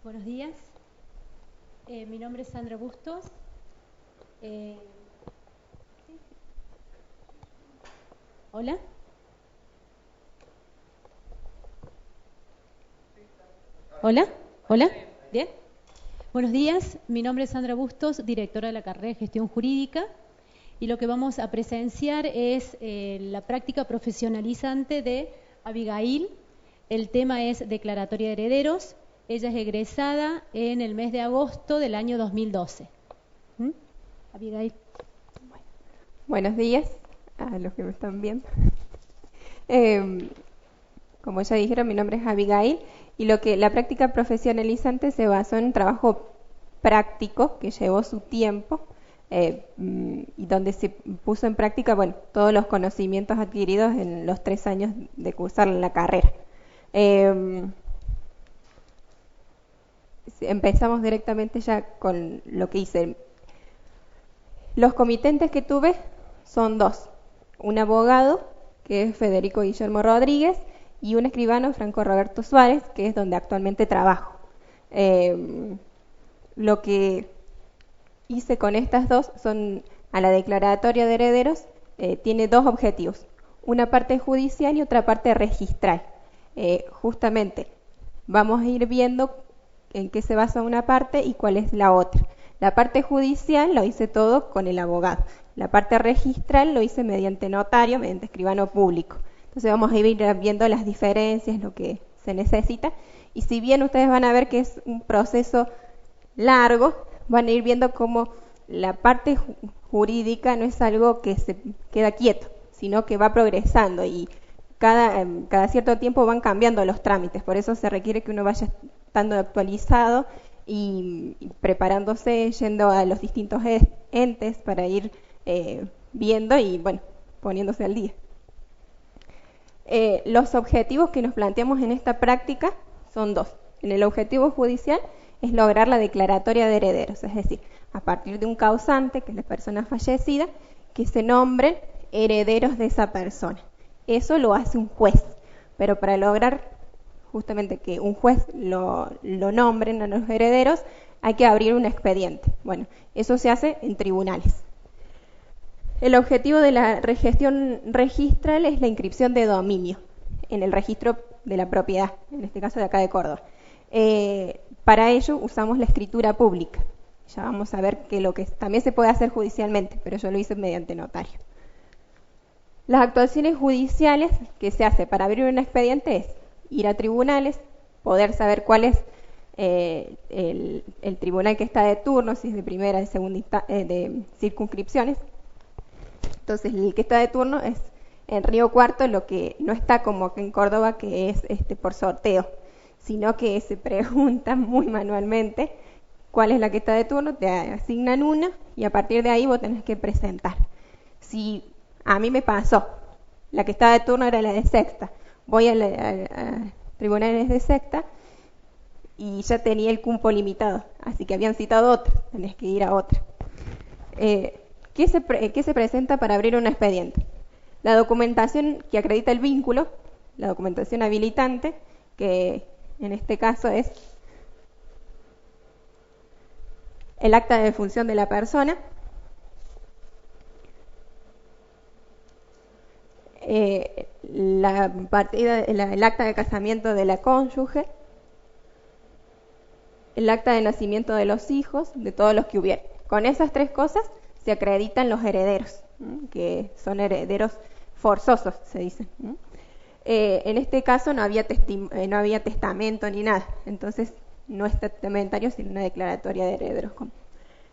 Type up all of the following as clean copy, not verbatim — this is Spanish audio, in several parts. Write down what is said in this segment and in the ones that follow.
Buenos días, mi nombre es Sandra Bustos. Eh, Hola. Hola, hola, bien. Buenos días, mi nombre es Sandra Bustos, directora de la carrera de Gestión Jurídica, y lo que vamos a presenciar es la práctica profesionalizante de Abigail. El tema es declaratoria de herederos. Ella es egresada en el mes de agosto del año 2012. Abigail. Buenos días a los que me están viendo. Eh, Como ya dijeron, mi nombre es Abigail y la práctica profesionalizante se basó en un trabajo práctico que llevó su tiempo y donde se puso en práctica, bueno, todos los conocimientos adquiridos en los 3 años de cursar la carrera. Empezamos directamente ya con lo que hice. Los comitentes que tuve son 2: un abogado, que es Federico Guillermo Rodríguez, y un escribano, Franco Roberto Suárez, que es donde actualmente trabajo. Lo que hice con estas dos son, a la declaratoria de herederos, tiene 2 objetivos: una parte judicial y otra parte registral. Justamente vamos a ir viendo en qué se basa una parte y cuál es la otra. La parte judicial lo hice todo con el abogado. La parte registral lo hice mediante notario, mediante escribano público. Entonces vamos a ir viendo las diferencias, lo que se necesita. Y si bien ustedes van a ver que es un proceso largo, van a ir viendo cómo la parte jurídica no es algo que se queda quieto, sino que va progresando y cada cierto tiempo van cambiando los trámites. Por eso se requiere que uno vaya estando actualizado y preparándose, yendo a los distintos entes para ir viendo y, bueno, poniéndose al día. Los objetivos que nos planteamos en esta práctica son 2. En el objetivo judicial es lograr la declaratoria de herederos, es decir, a partir de un causante, que es la persona fallecida, que se nombren herederos de esa persona. Eso lo hace un juez, pero para lograr justamente que un juez lo nombren a los herederos, hay que abrir un expediente. Bueno, eso se hace en tribunales. El objetivo de la gestión registral es la inscripción de dominio en el registro de la propiedad, en este caso de acá de Córdoba. Para ello usamos la escritura pública. Ya vamos a ver que lo que también se puede hacer judicialmente, pero yo lo hice mediante notario. Las actuaciones judiciales que se hace para abrir un expediente es ir a tribunales, poder saber cuál es el tribunal que está de turno, si es de primera, de segunda, de circunscripciones. Entonces el que está de turno es en Río Cuarto, lo que no está como aquí en Córdoba, que es por sorteo, sino que se pregunta muy manualmente cuál es la que está de turno, te asignan una y a partir de ahí vos tenés que presentar. Si a mí me pasó, la que estaba de turno era la de sexta, voy a tribunales de sexta y ya tenía el cupo limitado, así que habían citado otra, tenés que ir a otra. ¿Qué se presenta para abrir un expediente? La documentación que acredita el vínculo, la documentación habilitante, que en este caso es el acta de defunción de la persona, el acta de casamiento de la cónyuge, el acta de nacimiento de los hijos, de todos los que hubiera. Con esas 3 cosas se acreditan los herederos, que son herederos forzosos, se dice. En este caso no había testamento ni nada, entonces no es testamentario, sino una declaratoria de herederos.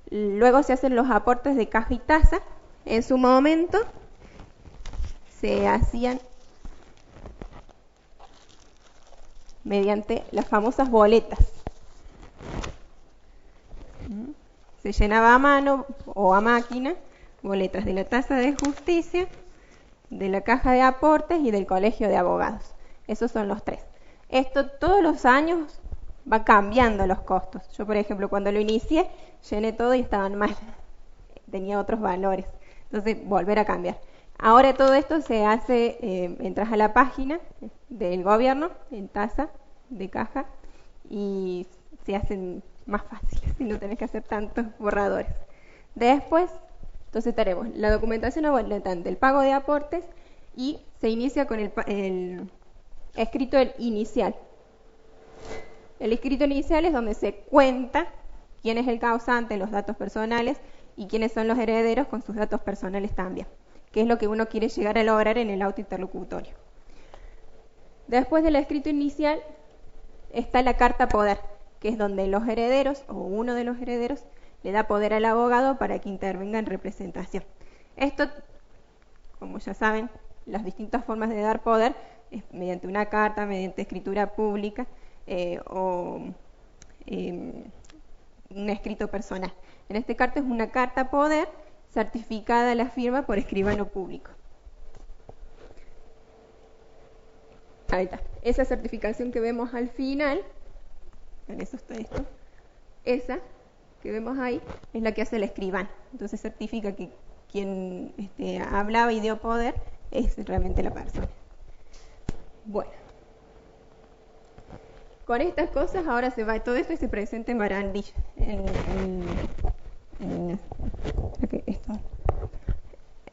Luego se hacen los aportes de caja y tasa. En su momento se hacían mediante las famosas boletas. Se llenaba a mano o a máquina boletas de la tasa de justicia, de la caja de aportes y del colegio de abogados. Esos son los 3. Esto todos los años va cambiando los costos. Yo, por ejemplo, cuando lo inicié, llené todo y estaban mal. Tenía otros valores. Entonces, volver a cambiar. Ahora todo esto se hace, entras a la página del gobierno, en tasa de caja, y se hacen más fáciles y no tenés que hacer tantos borradores. Después, entonces tenemos la documentación habilitante, el pago de aportes, y se inicia con el escrito inicial. El escrito inicial es donde se cuenta quién es el causante, los datos personales, y quiénes son los herederos con sus datos personales también, que es lo que uno quiere llegar a lograr en el auto interlocutorio. Después del escrito inicial está la carta poder, que es donde los herederos o uno de los herederos le da poder al abogado para que intervenga en representación. Esto, como ya saben, las distintas formas de dar poder es mediante una carta, mediante escritura pública o un escrito personal. En este caso es una carta poder certificada a la firma por escribano público. Ahí está. Esa certificación que vemos al final, en eso está esto, esa que vemos ahí es la que hace el escribano. Entonces certifica que quien hablaba y dio poder es realmente la persona. Bueno, con estas cosas ahora se va todo esto y se presenta en barandilla,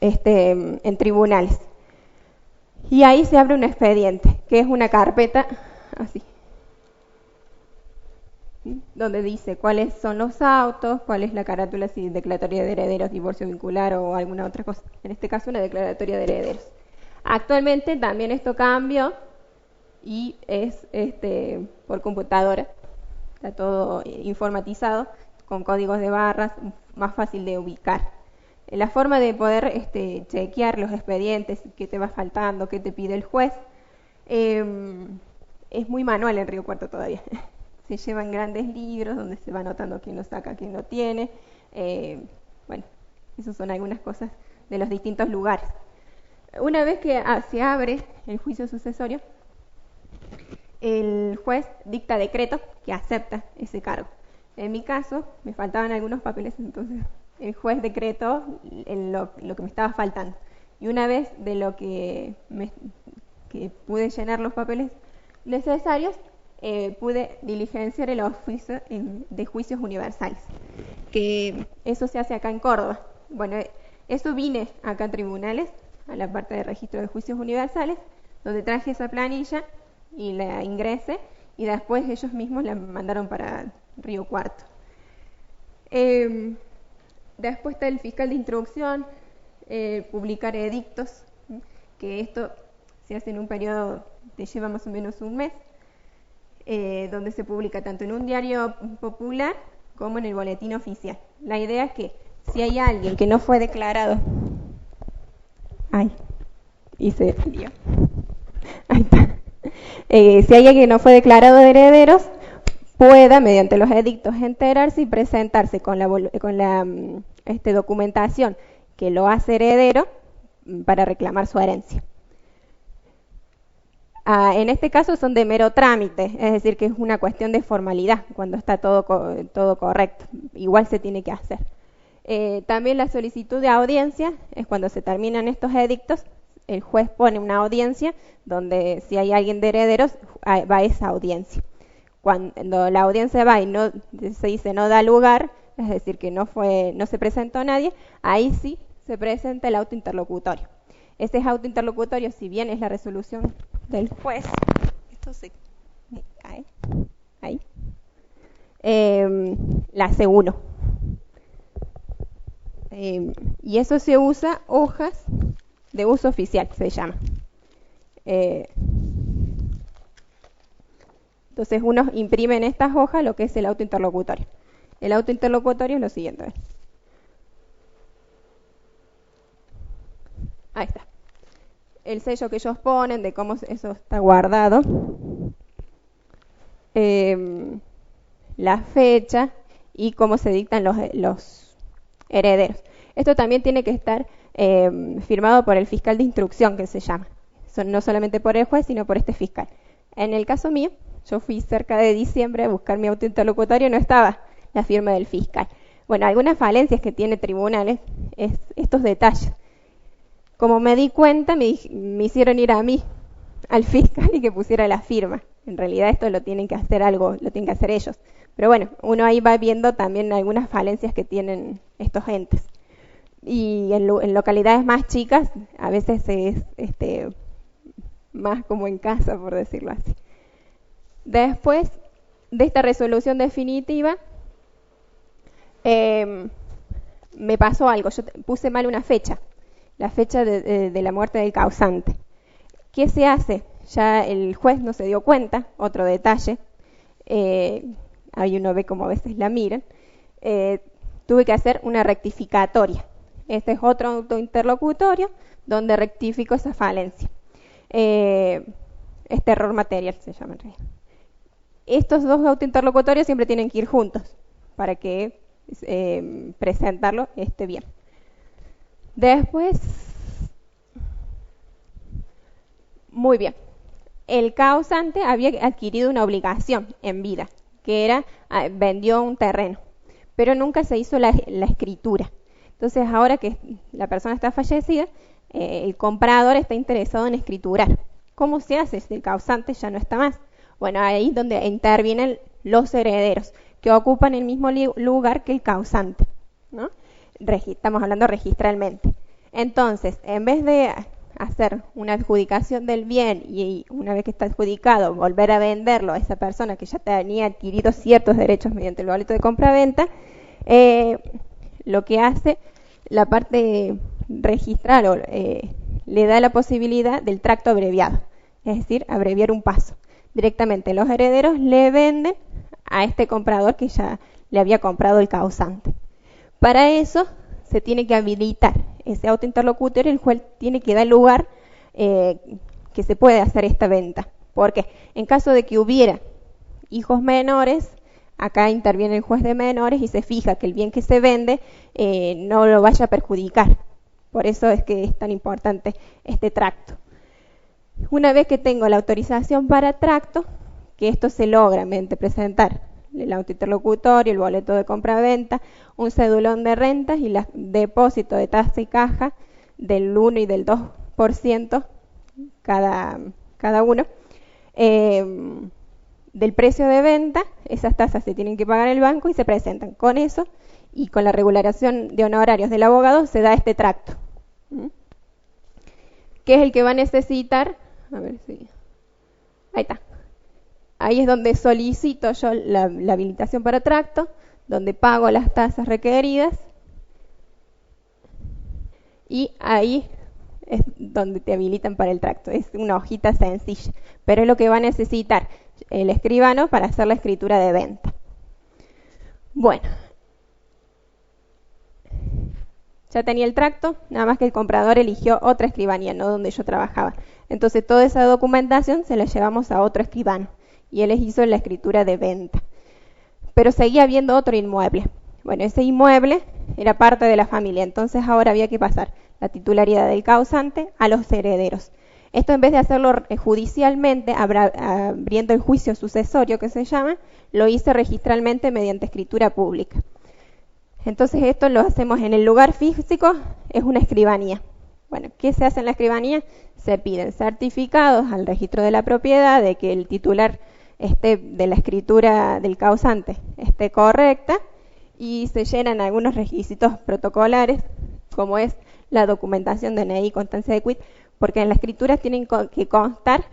en tribunales. Y ahí se abre un expediente, que es una carpeta así, donde dice cuáles son los autos, cuál es la carátula, si declaratoria de herederos, divorcio vincular o alguna otra cosa. En este caso, una declaratoria de herederos. Actualmente también esto cambió y es por computadora. Está todo informatizado, con códigos de barras, más fácil de ubicar. La forma de poder chequear los expedientes, qué te va faltando, qué te pide el juez, es muy manual en Río Cuarto todavía. Se llevan grandes libros donde se va anotando quién lo saca, quién lo tiene. Bueno, esas son algunas cosas de los distintos lugares. Una vez que se abre el juicio sucesorio, el juez dicta decreto que acepta ese cargo. En mi caso, me faltaban algunos papeles, entonces el juez decretó lo que me estaba faltando. Y una vez de lo que pude llenar los papeles necesarios, pude diligenciar el oficio de juicios universales, que eso se hace acá en Córdoba. Bueno, eso vine acá en tribunales, a la parte de registro de juicios universales, donde traje esa planilla y la ingresé, y después ellos mismos la mandaron para Río Cuarto. Después está el fiscal de instrucción, publicar edictos, que esto se hace en un periodo, te lleva más o menos un mes, donde se publica tanto en un diario popular como en el boletín oficial. La idea es que si hay alguien que no fue declarado, si hay alguien que no fue declarado de herederos, pueda, mediante los edictos, enterarse y presentarse con la documentación que lo hace heredero para reclamar su herencia. En este caso son de mero trámite, es decir, que es una cuestión de formalidad, cuando está todo correcto. Igual se tiene que hacer. También la solicitud de audiencia es cuando se terminan estos edictos, el juez pone una audiencia donde si hay alguien de herederos, va a esa audiencia. Cuando la audiencia va y no se dice no da lugar, es decir, que no se presentó nadie, ahí sí se presenta el auto interlocutorio. Ese auto interlocutorio, si bien es la resolución del juez, esto se me cae, ahí, la hace uno. Y eso se usa hojas de uso oficial, se llama. Entonces uno imprime en estas hojas lo que es el auto interlocutorio. El auto interlocutorio es lo siguiente. Ahí está. El sello que ellos ponen de cómo eso está guardado. La fecha y cómo se dictan los herederos. Esto también tiene que estar firmado por el fiscal de instrucción, que se llama. No solamente por el juez, sino por este fiscal. En el caso mío, yo fui cerca de diciembre a buscar mi auto interlocutorio y no estaba la firma del fiscal. Bueno, algunas falencias que tiene tribunales es estos detalles. Como me di cuenta, me hicieron ir a mí, al fiscal, y que pusiera la firma. En realidad esto lo tienen que hacer ellos. Pero bueno, uno ahí va viendo también algunas falencias que tienen estos entes. Y en localidades más chicas a veces es más como en casa, por decirlo así. Después de esta resolución definitiva, me pasó algo. Yo puse mal una fecha, la fecha de la muerte del causante. ¿Qué se hace? Ya el juez no se dio cuenta, otro detalle. Ahí uno ve como a veces la miran. Tuve que hacer una rectificatoria. Este es otro autointerlocutorio donde rectifico esa falencia. Este error material se llama en realidad. Estos dos autointerlocutorios siempre tienen que ir juntos para que presentarlo esté bien. Después, muy bien, el causante había adquirido una obligación en vida, que era, vendió un terreno, pero nunca se hizo la escritura. Entonces, ahora que la persona está fallecida, el comprador está interesado en escriturar. ¿Cómo se hace si el causante ya no está más? Bueno, ahí es donde intervienen los herederos, que ocupan el mismo lugar que el causante, ¿no? Estamos hablando registralmente. Entonces, en vez de hacer una adjudicación del bien y una vez que está adjudicado, volver a venderlo a esa persona que ya tenía adquirido ciertos derechos mediante el boleto de compra-venta, lo que hace la parte registral le da la posibilidad del tracto abreviado, es decir, abreviar un paso. Directamente los herederos le venden a este comprador que ya le había comprado el causante. Para eso se tiene que habilitar ese autointerlocutor y el juez tiene que dar lugar que se puede hacer esta venta. Porque en caso de que hubiera hijos menores, acá interviene el juez de menores y se fija que el bien que se vende no lo vaya a perjudicar. Por eso es que es tan importante este tracto. Una vez que tengo la autorización para tracto, que esto se logra mediante presentar el autointerlocutorio, el boleto de compra-venta, un cedulón de rentas y el depósito de tasa y caja del 1 y del 2% cada uno, del precio de venta. Esas tasas se tienen que pagar en el banco y se presentan. Con eso y con la regulación de honorarios del abogado se da este tracto. ¿Qué es el que va a necesitar? A ver si... Ahí está. Ahí es donde solicito yo la habilitación para tracto, donde pago las tasas requeridas y ahí es donde te habilitan para el tracto. Es una hojita sencilla, pero es lo que va a necesitar el escribano para hacer la escritura de venta. Bueno, ya tenía el tracto, nada más que el comprador eligió otra escribanía, no donde yo trabajaba. Entonces toda esa documentación se la llevamos a otro escribano y él les hizo la escritura de venta. Pero seguía habiendo otro inmueble. Bueno, ese inmueble era parte de la familia, entonces ahora había que pasar la titularidad del causante a los herederos. Esto, en vez de hacerlo judicialmente, abriendo el juicio sucesorio que se llama, lo hice registralmente mediante escritura pública. Entonces esto lo hacemos en el lugar físico, es una escribanía. Bueno, ¿qué se hace en la escribanía? Se piden certificados al registro de la propiedad de que el titular de la escritura del causante esté correcta y se llenan algunos requisitos protocolares, como es la documentación de DNI, constancia de quit, porque en la escritura tienen que constar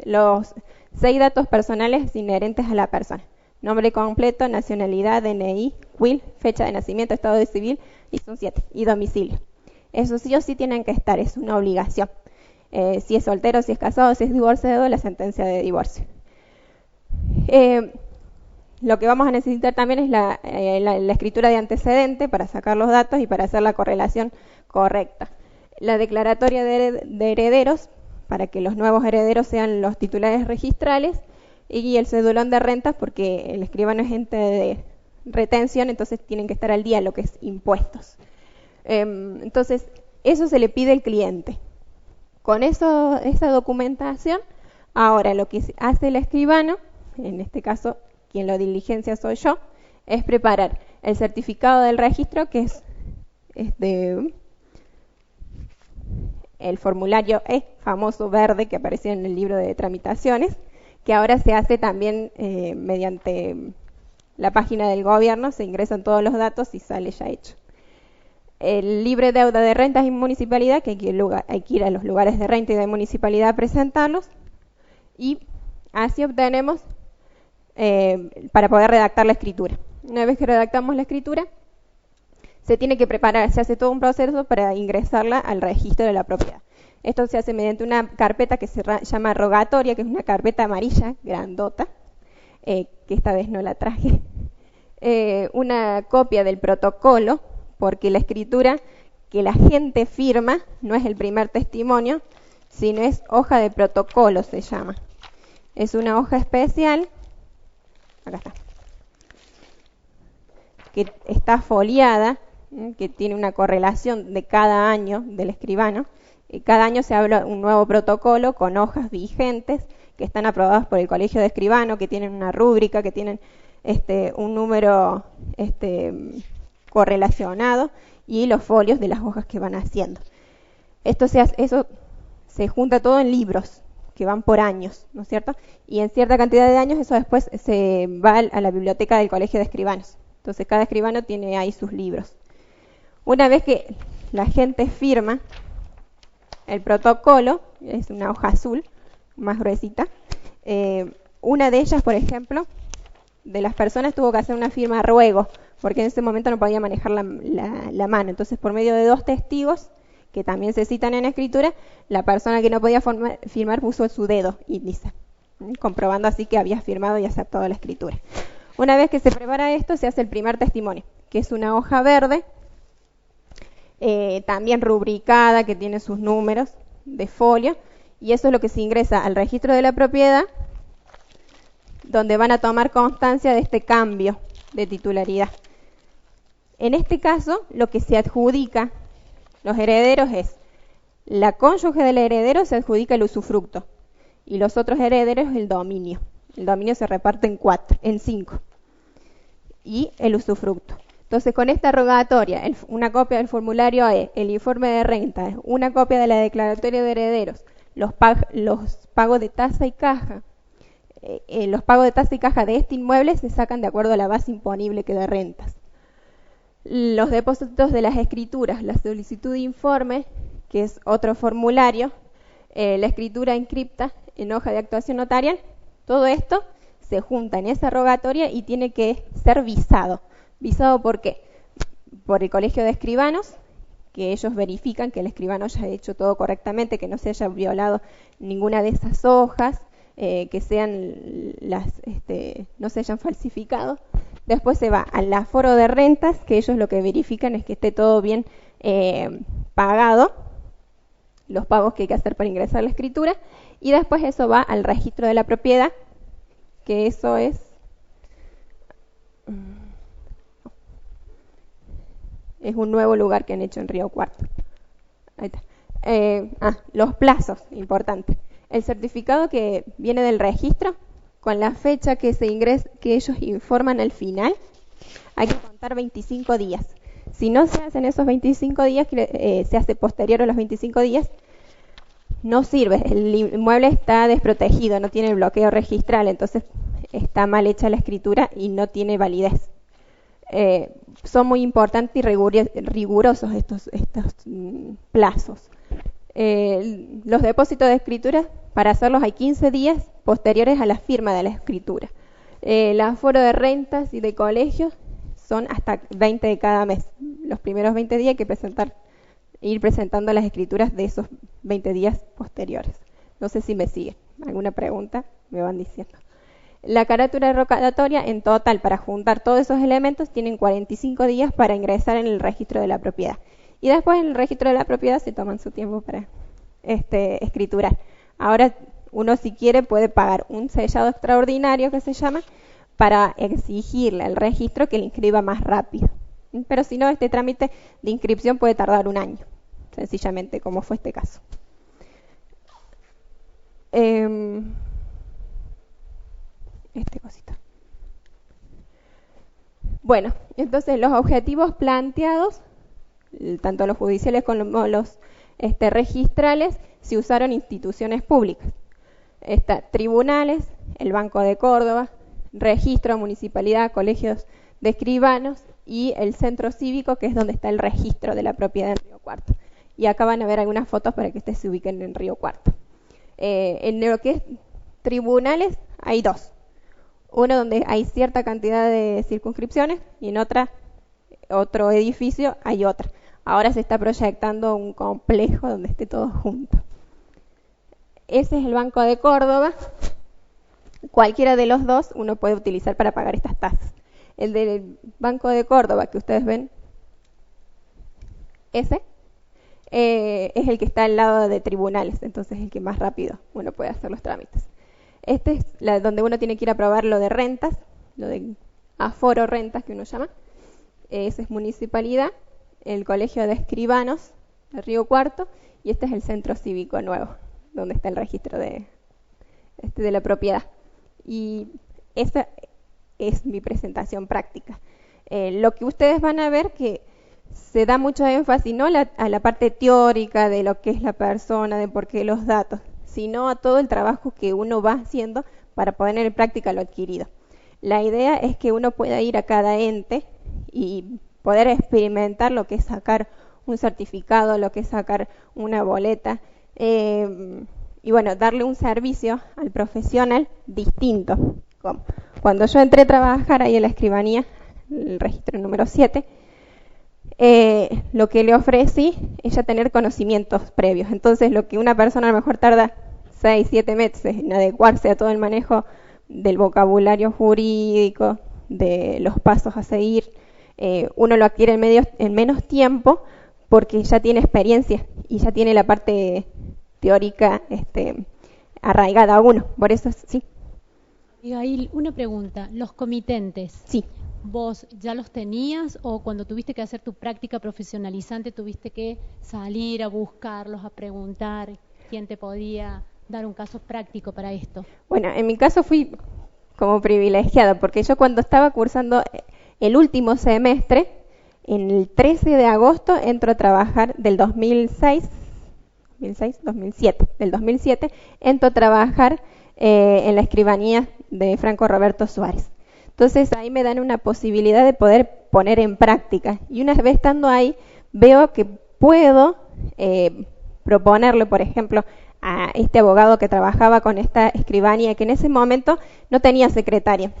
los 6 datos personales inherentes a la persona: nombre completo, nacionalidad, DNI, CUIL, fecha de nacimiento, estado civil, y son 7, y domicilio. Eso sí o sí tienen que estar, es una obligación. Si es soltero, si es casado, si es divorciado, la sentencia de divorcio. Lo que vamos a necesitar también es la escritura de antecedente para sacar los datos y para hacer la correlación correcta. La declaratoria de herederos, para que los nuevos herederos sean los titulares registrales, y el cedulón de rentas, porque el escribano es ente de retención, entonces tienen que estar al día lo que es impuestos. Entonces, eso se le pide al cliente. Con esa documentación, ahora lo que hace el escribano, en este caso quien lo diligencia soy yo, es preparar el certificado del registro, que es el formulario famoso verde que aparecía en el libro de tramitaciones, que ahora se hace también mediante la página del gobierno, se ingresan todos los datos y sale ya hecho. El libre deuda de rentas y municipalidad, que hay que ir a los lugares de renta y de municipalidad a presentarlos, y así obtenemos para poder redactar la escritura. Una vez que redactamos la escritura, se tiene que preparar, se hace todo un proceso para ingresarla al registro de la propiedad. Esto se hace mediante una carpeta que se llama rogatoria, que es una carpeta amarilla, grandota, que esta vez no la traje. Una copia del protocolo, porque la escritura que la gente firma no es el primer testimonio, sino es hoja de protocolo, se llama. Es una hoja especial, acá está, que está foliada, que tiene una correlación de cada año del escribano. Cada año se habla un nuevo protocolo con hojas vigentes que están aprobadas por el Colegio de Escribanos, que tienen una rúbrica, que tienen un número correlacionado y los folios de las hojas que van haciendo. Eso se junta todo en libros que van por años, ¿no es cierto? Y en cierta cantidad de años eso después se va a la biblioteca del Colegio de Escribanos. Entonces cada escribano tiene ahí sus libros. Una vez que la gente firma el protocolo, es una hoja azul, más gruesita, una de ellas, por ejemplo, de las personas tuvo que hacer una firma a ruego, porque en ese momento no podía manejar la mano. Entonces, por medio de 2 testigos, que también se citan en escritura, la persona que no podía firmar puso su dedo índice, comprobando así que había firmado y aceptado la escritura. Una vez que se prepara esto, se hace el primer testimonio, que es una hoja verde, también rubricada, que tiene sus números de folio, y eso es lo que se ingresa al registro de la propiedad, donde van a tomar constancia de este cambio de titularidad. En este caso, lo que se adjudica los herederos es la cónyuge del heredero se adjudica el usufructo y los otros herederos el dominio. El dominio se reparte en 5 y el usufructo. Entonces, con esta rogatoria, una copia del formulario E, el informe de renta, una copia de la declaratoria de herederos, los pagos de tasa y caja, los pagos de tasa y caja de este inmueble se sacan de acuerdo a la base imponible que da rentas. Los depósitos de las escrituras, la solicitud de informe, que es otro formulario, la escritura encripta en hoja de actuación notarial, todo esto se junta en esa rogatoria y tiene que ser visado. ¿Visado por qué? Por el Colegio de Escribanos, que ellos verifican que el escribano haya hecho todo correctamente, que no se haya violado ninguna de esas hojas, que sean no se hayan falsificado. Después se va al aforo de rentas, que ellos lo que verifican es que esté todo bien pagado, los pagos que hay que hacer para ingresar a la escritura, y después eso va al registro de la propiedad, que eso es un nuevo lugar que han hecho en Río Cuarto. Ahí está. Los plazos, importante. El certificado que viene del registro, con la fecha que se ingresa, que ellos informan al final, hay que contar 25 días. Si no se hacen esos 25 días, se hace posterior a los 25 días, no sirve. El inmueble está desprotegido, no tiene el bloqueo registral, entonces está mal hecha la escritura y no tiene validez. Son muy importantes y rigurosos estos plazos. Los depósitos de escritura, para hacerlos hay 15 días posteriores a la firma de la escritura. El aforo de rentas y de colegios son hasta 20 de cada mes. Los primeros 20 días hay que ir presentando las escrituras de esos 20 días posteriores. No sé si me siguen. ¿Alguna pregunta? Me van diciendo. La carátula rogatoria, en total, para juntar todos esos elementos, tienen 45 días para ingresar en el registro de la propiedad. Y después en el registro de la propiedad se toman su tiempo para escriturar. Ahora, uno si quiere puede pagar un sellado extraordinario, que se llama, para exigirle al registro que le inscriba más rápido. Pero si no, este trámite de inscripción puede tardar 1 año, sencillamente, como fue este caso. Cosita. Bueno, entonces los objetivos planteados, tanto los judiciales como los registrales, se usaron instituciones públicas, tribunales, el Banco de Córdoba, registro, municipalidad, colegios de escribanos y el centro cívico, que es donde está el registro de la propiedad en Río Cuarto. Y acá van a ver algunas fotos para que ustedes se ubiquen en Río Cuarto. En lo que es tribunales hay dos. Uno donde hay cierta cantidad de circunscripciones y en otro edificio hay otra. Ahora se está proyectando un complejo donde esté todo junto. Ese es el Banco de Córdoba. Cualquiera de los dos uno puede utilizar para pagar estas tasas. El del Banco de Córdoba que ustedes ven, ese es el que está al lado de tribunales, entonces es el que más rápido uno puede hacer los trámites. Este es donde uno tiene que ir a probar lo de rentas, lo de aforo rentas que uno llama. Ese es municipalidad, el colegio de escribanos de Río Cuarto, y este es el centro cívico nuevo, donde está el registro de la propiedad. Y esa es mi presentación práctica. Lo que ustedes van a ver que se da mucho énfasis no a la parte teórica de lo que es la persona, de por qué los datos, sino a todo el trabajo que uno va haciendo para poner en práctica lo adquirido. La idea es que uno pueda ir a cada ente y poder experimentar lo que es sacar un certificado, lo que es sacar una boleta, y bueno, darle un servicio al profesional distinto. Cuando yo entré a trabajar ahí en la escribanía, el registro número 7, lo que le ofrecí es ya tener conocimientos previos. Entonces, lo que una persona a lo mejor tarda 6, 7 meses en adecuarse a todo el manejo del vocabulario jurídico, de los pasos a seguir, uno lo adquiere en menos tiempo porque ya tiene experiencia y ya tiene la parte teórica arraigada a uno. Por eso, sí. Abigail, una pregunta. ¿Los comitentes? Sí. ¿Vos ya los tenías o cuando tuviste que hacer tu práctica profesionalizante tuviste que salir a buscarlos, a preguntar quién te podía dar un caso práctico para esto? Bueno, en mi caso fui como privilegiada porque yo cuando estaba cursando el último semestre, en el 13 de agosto entro a trabajar del 2007, entro a trabajar en la escribanía de Franco Roberto Suárez. Entonces ahí me dan una posibilidad de poder poner en práctica. Y una vez estando ahí, veo que puedo proponerle, por ejemplo, a este abogado que trabajaba con esta escribanía, que en ese momento no tenía secretaria,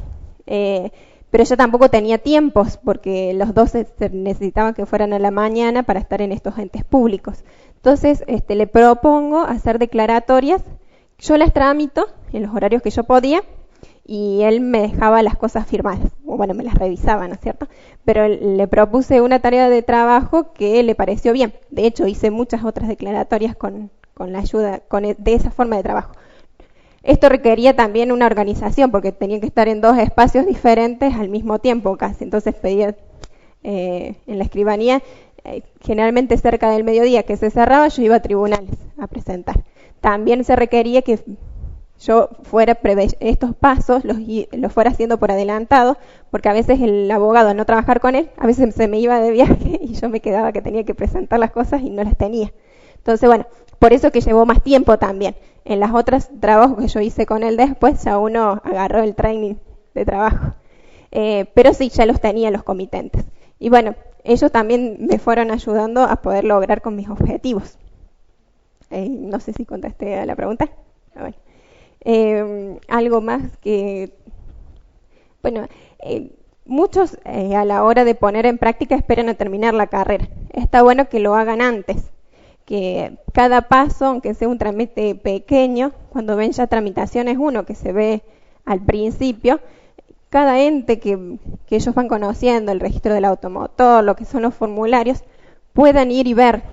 pero yo tampoco tenía tiempos, porque los dos se necesitaban que fueran a la mañana para estar en estos entes públicos. Entonces le propongo hacer declaratorias, yo las tramito en los horarios que yo podía, y él me dejaba las cosas firmadas, o bueno, me las revisaba, ¿no es cierto? Pero le propuse una tarea de trabajo que le pareció bien. De hecho, hice muchas otras declaratorias con la ayuda de esa forma de trabajo. Esto requería también una organización, porque tenía que estar en 2 espacios diferentes al mismo tiempo casi. Entonces pedía en la escribanía, generalmente cerca del mediodía que se cerraba, yo iba a tribunales a presentar. También se requería que yo fuera estos pasos, los fuera haciendo por adelantado, porque a veces el abogado, al no trabajar con él, a veces se me iba de viaje y yo me quedaba que tenía que presentar las cosas y no las tenía. Entonces, bueno, por eso que llevó más tiempo también. En las otras trabajos que yo hice con él después, ya uno agarró el training de trabajo. Pero sí, ya los tenía los comitentes. Y bueno, ellos también me fueron ayudando a poder lograr con mis objetivos. No sé si contesté a la pregunta. Bueno. Algo más que, bueno, muchos a la hora de poner en práctica esperan a terminar la carrera. Está bueno que lo hagan antes, que cada paso, aunque sea un trámite pequeño, cuando ven ya tramitaciones uno que se ve al principio, cada ente que ellos van conociendo, el registro del automotor, lo que son los formularios, puedan ir y ver,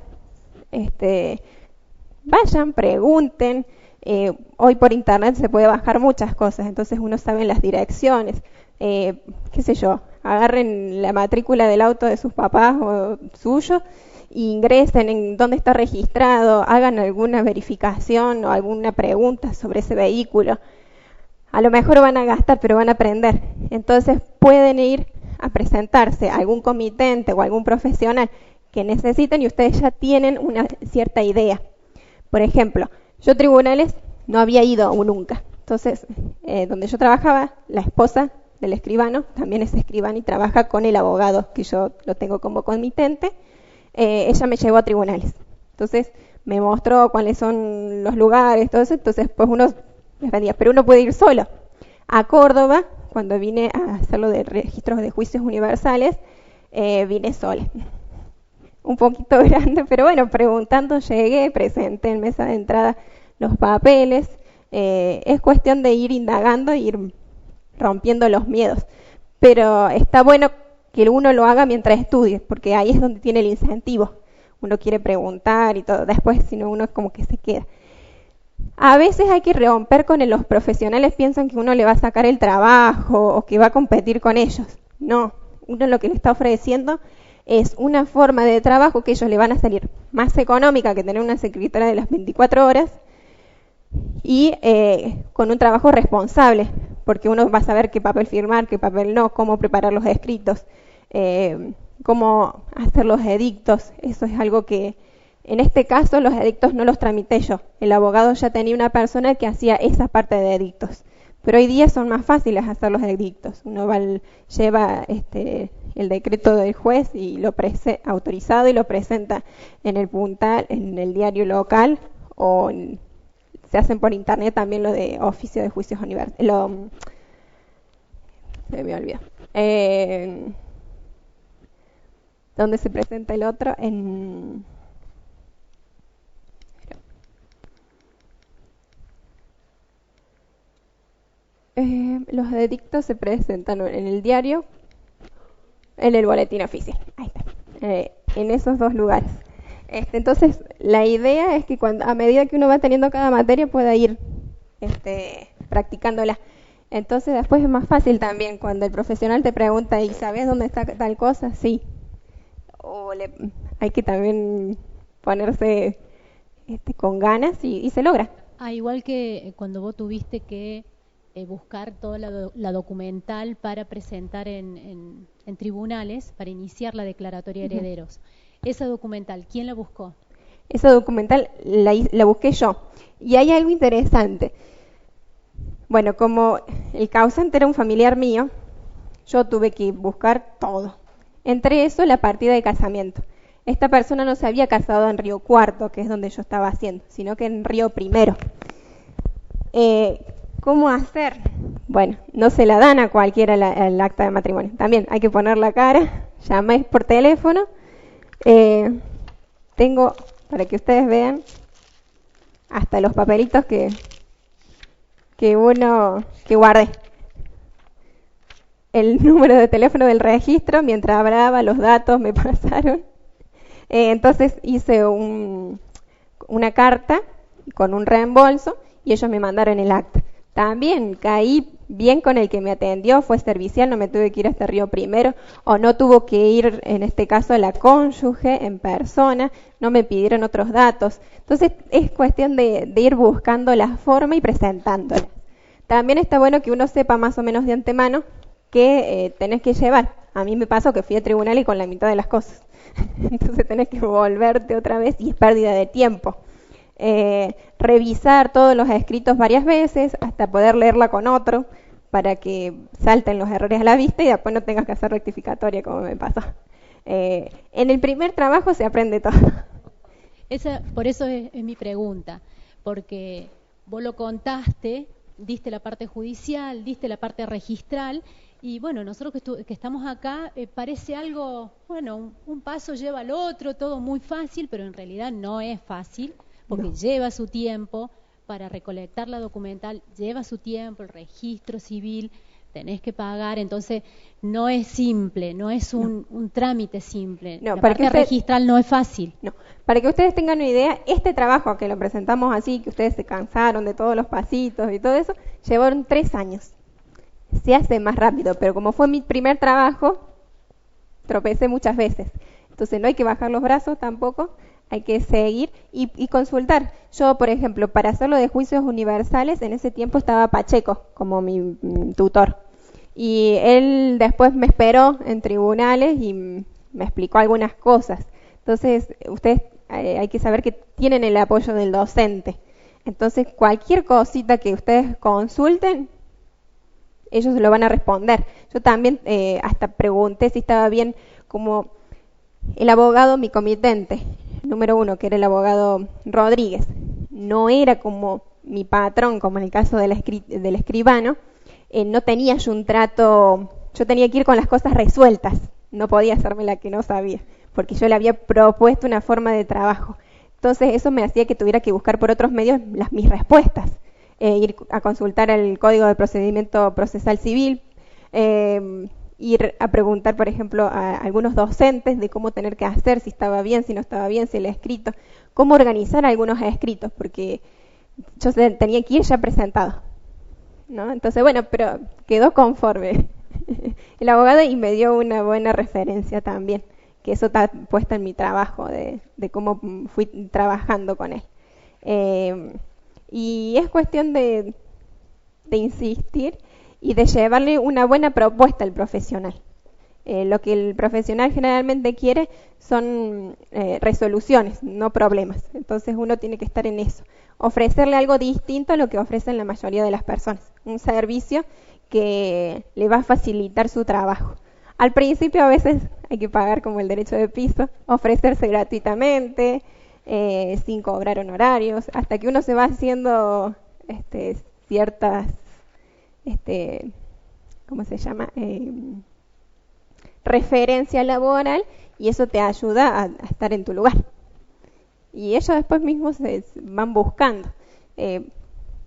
vayan, pregunten. Hoy por internet se puede bajar muchas cosas, entonces uno sabe las direcciones, qué sé yo, agarren la matrícula del auto de sus papás o suyo e ingresen en dónde está registrado, hagan alguna verificación o alguna pregunta sobre ese vehículo. A lo mejor van a gastar, pero van a aprender. Entonces pueden ir a presentarse a algún comitente o algún profesional que necesiten y ustedes ya tienen una cierta idea. Por ejemplo, yo tribunales no había ido aún nunca. Entonces, donde yo trabajaba, la esposa del escribano también es escribana y trabaja con el abogado, que yo lo tengo como comitente. Ella me llevó a tribunales. Entonces, me mostró cuáles son los lugares, todo eso. Entonces, pues uno me vendía, pero uno puede ir solo. A Córdoba, cuando vine a hacerlo de registros de juicios universales, vine sola. Un poquito grande, pero bueno, preguntando llegué, presenté en mesa de entrada los papeles. Es cuestión de ir indagando, ir rompiendo los miedos. Pero está bueno que uno lo haga mientras estudie, porque ahí es donde tiene el incentivo. Uno quiere preguntar y todo, después si no uno es como que se queda. A veces hay que romper con los profesionales, piensan que uno le va a sacar el trabajo o que va a competir con ellos. No, uno lo que le está ofreciendo es una forma de trabajo que ellos le van a salir más económica que tener una secretaria de las 24 horas y con un trabajo responsable, porque uno va a saber qué papel firmar, qué papel no, cómo preparar los escritos, cómo hacer los edictos. Eso es algo que, en este caso, los edictos no los tramité yo. El abogado ya tenía una persona que hacía esa parte de edictos. Pero hoy día son más fáciles hacer los edictos. Uno lleva el decreto del juez y lo autorizado y lo presenta en el puntal, en el diario local, o se hacen por internet también lo de oficio de juicios universales. Se me olvidó. ¿Dónde se presenta el otro? Los edictos se presentan en el diario, en el boletín oficial. Ahí está. En esos dos lugares. Entonces, la idea es que a medida que uno va teniendo cada materia pueda ir practicándola. Entonces, después es más fácil también cuando el profesional te pregunta, ¿y sabes dónde está tal cosa? Sí. O hay que también ponerse con ganas y se logra. Igual que cuando vos tuviste que buscar toda la documental para presentar en tribunales, para iniciar la declaratoria de herederos. Esa documental, ¿quién la buscó? Esa documental la busqué yo. Y hay algo interesante. Bueno, como el causante era un familiar mío, yo tuve que buscar todo. Entre eso, la partida de casamiento. Esta persona no se había casado en Río Cuarto, que es donde yo estaba haciendo, sino que en Río Primero. ¿Cómo hacer? Bueno, no se la dan a cualquiera el acta de matrimonio. También hay que poner la cara, llamáis por teléfono. Tengo, para que ustedes vean, hasta los papelitos que guardé. El número de teléfono del registro, mientras hablaba, los datos me pasaron. Entonces hice una carta con un reembolso y ellos me mandaron el acta. También caí bien con el que me atendió, fue servicial, no me tuve que ir hasta Río Primero, o no tuvo que ir, en este caso, a la cónyuge en persona, no me pidieron otros datos. Entonces es cuestión de ir buscando la forma y presentándola. También está bueno que uno sepa más o menos de antemano qué tenés que llevar. A mí me pasó que fui a tribunal y con la mitad de las cosas. Entonces tenés que volverte otra vez y es pérdida de tiempo. Revisar todos los escritos varias veces hasta poder leerla con otro para que salten los errores a la vista y después no tengas que hacer rectificatoria como me pasó. En el primer trabajo se aprende todo. Por eso es mi pregunta, porque vos lo contaste, diste la parte judicial, diste la parte registral y bueno, nosotros que estamos acá parece algo, bueno, un paso lleva al otro, todo muy fácil, pero en realidad no es fácil. Porque lleva su tiempo para recolectar la documental, lleva su tiempo, el registro civil, tenés que pagar, entonces no es simple, no es un trámite simple. No, la parte registral no es fácil. No, para que ustedes tengan una idea, este trabajo que lo presentamos así, que ustedes se cansaron de todos los pasitos y todo eso, llevaron 3 años. Se hace más rápido, pero como fue mi primer trabajo, tropecé muchas veces. Entonces no hay que bajar los brazos tampoco. Hay que seguir y consultar. Yo, por ejemplo, para hacerlo de juicios universales, en ese tiempo estaba Pacheco como mi tutor. Y él después me esperó en tribunales y me explicó algunas cosas. Entonces, ustedes hay que saber que tienen el apoyo del docente. Entonces, cualquier cosita que ustedes consulten, ellos lo van a responder. Yo también hasta pregunté si estaba bien, como el abogado, mi comitente número 1, que era el abogado Rodríguez, no era como mi patrón, como en el caso del escribano, no tenía yo un trato, yo tenía que ir con las cosas resueltas, no podía hacerme la que no sabía, porque yo le había propuesto una forma de trabajo. Entonces eso me hacía que tuviera que buscar por otros medios mis respuestas, ir a consultar el Código de Procedimiento Procesal Civil, ir a preguntar, por ejemplo, a algunos docentes de cómo tener que hacer, si estaba bien, si no estaba bien, si el escrito, cómo organizar algunos escritos, porque yo tenía que ir ya presentado, ¿no? Entonces, bueno, pero quedó conforme el abogado y me dio una buena referencia también, que eso está puesto en mi trabajo, de cómo fui trabajando con él. Y es cuestión de insistir y de llevarle una buena propuesta al profesional. Lo que el profesional generalmente quiere son resoluciones, no problemas. Entonces uno tiene que estar en eso. Ofrecerle algo distinto a lo que ofrecen la mayoría de las personas. Un servicio que le va a facilitar su trabajo. Al principio a veces hay que pagar como el derecho de piso, ofrecerse gratuitamente, sin cobrar honorarios, hasta que uno se va haciendo ciertas, ¿cómo se llama? Referencia laboral, y eso te ayuda a estar en tu lugar. Y ellos después mismos se van buscando.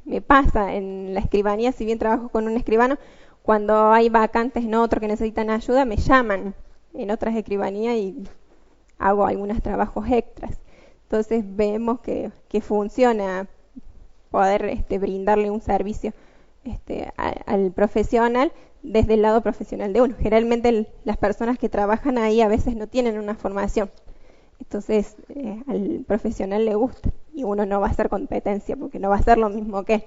Me pasa en la escribanía, si bien trabajo con un escribano, cuando hay vacantes en otro que necesitan ayuda, me llaman en otras escribanías y hago algunos trabajos extras. Entonces vemos que funciona poder brindarle un servicio al profesional desde el lado profesional de uno. Generalmente las personas que trabajan ahí a veces no tienen una formación. Entonces al profesional le gusta y uno no va a hacer competencia porque no va a hacer lo mismo que él,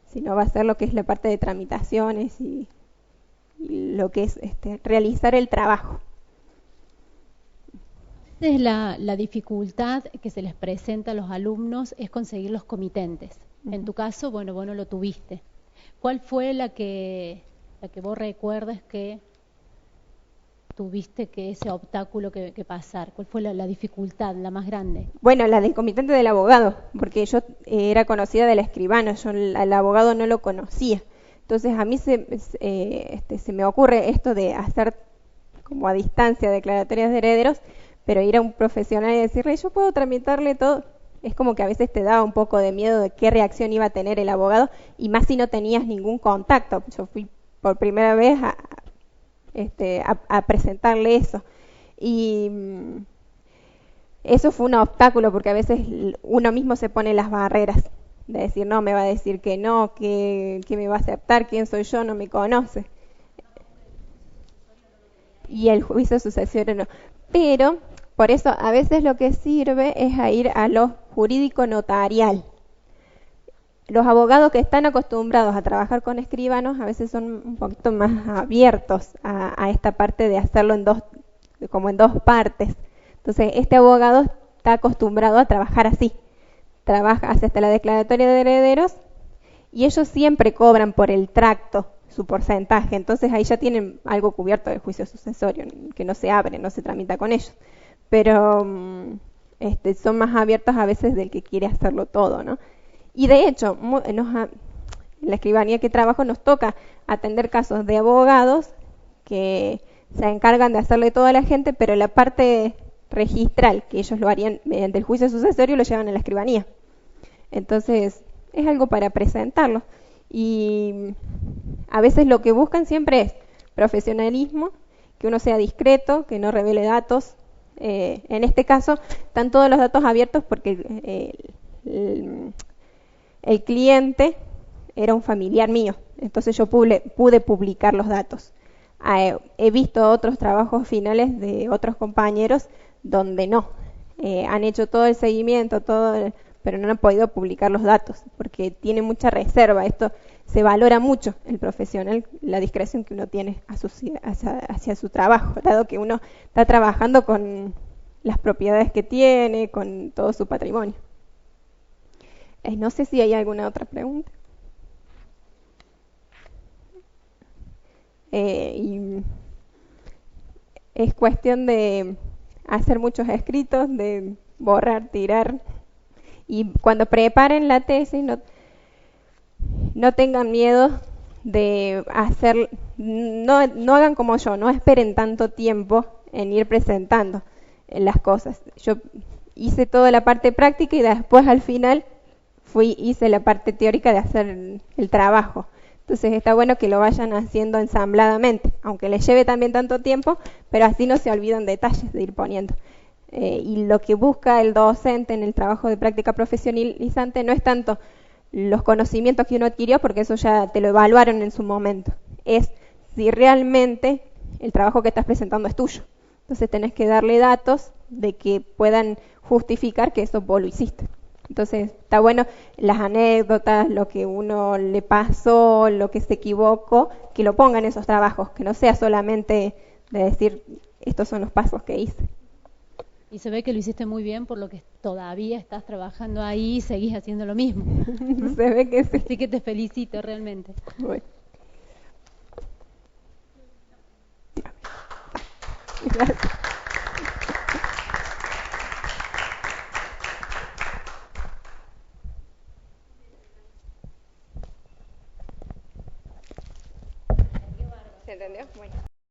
sino va a hacer lo que es la parte de tramitaciones y lo que es realizar el trabajo. Es la dificultad que se les presenta a los alumnos es conseguir los comitentes. En tu caso, bueno, vos no lo tuviste. ¿Cuál fue la que vos recuerdes que tuviste que ese obstáculo que pasar? ¿Cuál fue la dificultad, la más grande? Bueno, la del comitente del abogado, porque yo era conocida del escribano, yo al abogado no lo conocía. Entonces a mí se me ocurre esto de hacer como a distancia declaratorias de herederos, pero ir a un profesional y decirle, yo puedo tramitarle todo. Es como que a veces te daba un poco de miedo de qué reacción iba a tener el abogado, y más si no tenías ningún contacto. Yo fui por primera vez a presentarle eso. Y eso fue un obstáculo, porque a veces uno mismo se pone las barreras de decir, no, me va a decir que no, que me va a aceptar, quién soy yo, no me conoce. Y el juicio sucesorio no. Pero, por eso, a veces lo que sirve es a ir a lo jurídico notarial. Los abogados que están acostumbrados a trabajar con escribanos a veces son un poquito más abiertos a esta parte de hacerlo como en dos partes. Entonces, este abogado está acostumbrado a trabajar así. Hace hasta la declaratoria de herederos y ellos siempre cobran por el tracto su porcentaje. Entonces ahí ya tienen algo cubierto del juicio sucesorio, que no se abre, no se tramita con ellos. Pero son más abiertos a veces del que quiere hacerlo todo, ¿no? Y de hecho, en la escribanía que trabajo nos toca atender casos de abogados que se encargan de hacerle todo a la gente, pero la parte registral, que ellos lo harían mediante el juicio sucesorio, lo llevan a la escribanía. Entonces, es algo para presentarlo. Y a veces lo que buscan siempre es profesionalismo, que uno sea discreto, que no revele datos. En este caso, están todos los datos abiertos porque el cliente era un familiar mío. Entonces yo pude publicar los datos. He visto otros trabajos finales de otros compañeros donde no. Han hecho todo el seguimiento, pero no han podido publicar los datos porque tiene mucha reserva. Esto se valora mucho el profesional, la discreción que uno tiene hacia su trabajo, dado que uno está trabajando con las propiedades que tiene, con todo su patrimonio. No sé si hay alguna otra pregunta. Y es cuestión de hacer muchos escritos, de borrar, tirar. Y cuando preparen la tesis, no tengan miedo de hacer, no hagan como yo, no esperen tanto tiempo en ir presentando las cosas. Yo hice toda la parte práctica y después al final hice la parte teórica de hacer el trabajo. Entonces está bueno que lo vayan haciendo ensambladamente, aunque les lleve también tanto tiempo, pero así no se olvidan detalles de ir poniendo. Y lo que busca el docente en el trabajo de práctica profesionalizante no es tanto los conocimientos que uno adquirió, porque eso ya te lo evaluaron en su momento, es si realmente el trabajo que estás presentando es tuyo. Entonces tenés que darle datos de que puedan justificar que eso vos lo hiciste. Entonces está bueno las anécdotas, lo que uno le pasó, lo que se equivocó, que lo pongan en esos trabajos, que no sea solamente de decir estos son los pasos que hice. Y se ve que lo hiciste muy bien, por lo que todavía estás trabajando ahí y seguís haciendo lo mismo. Se ve que sí. Así que te felicito realmente. Bueno. Gracias. ¿Se entendió? Bueno.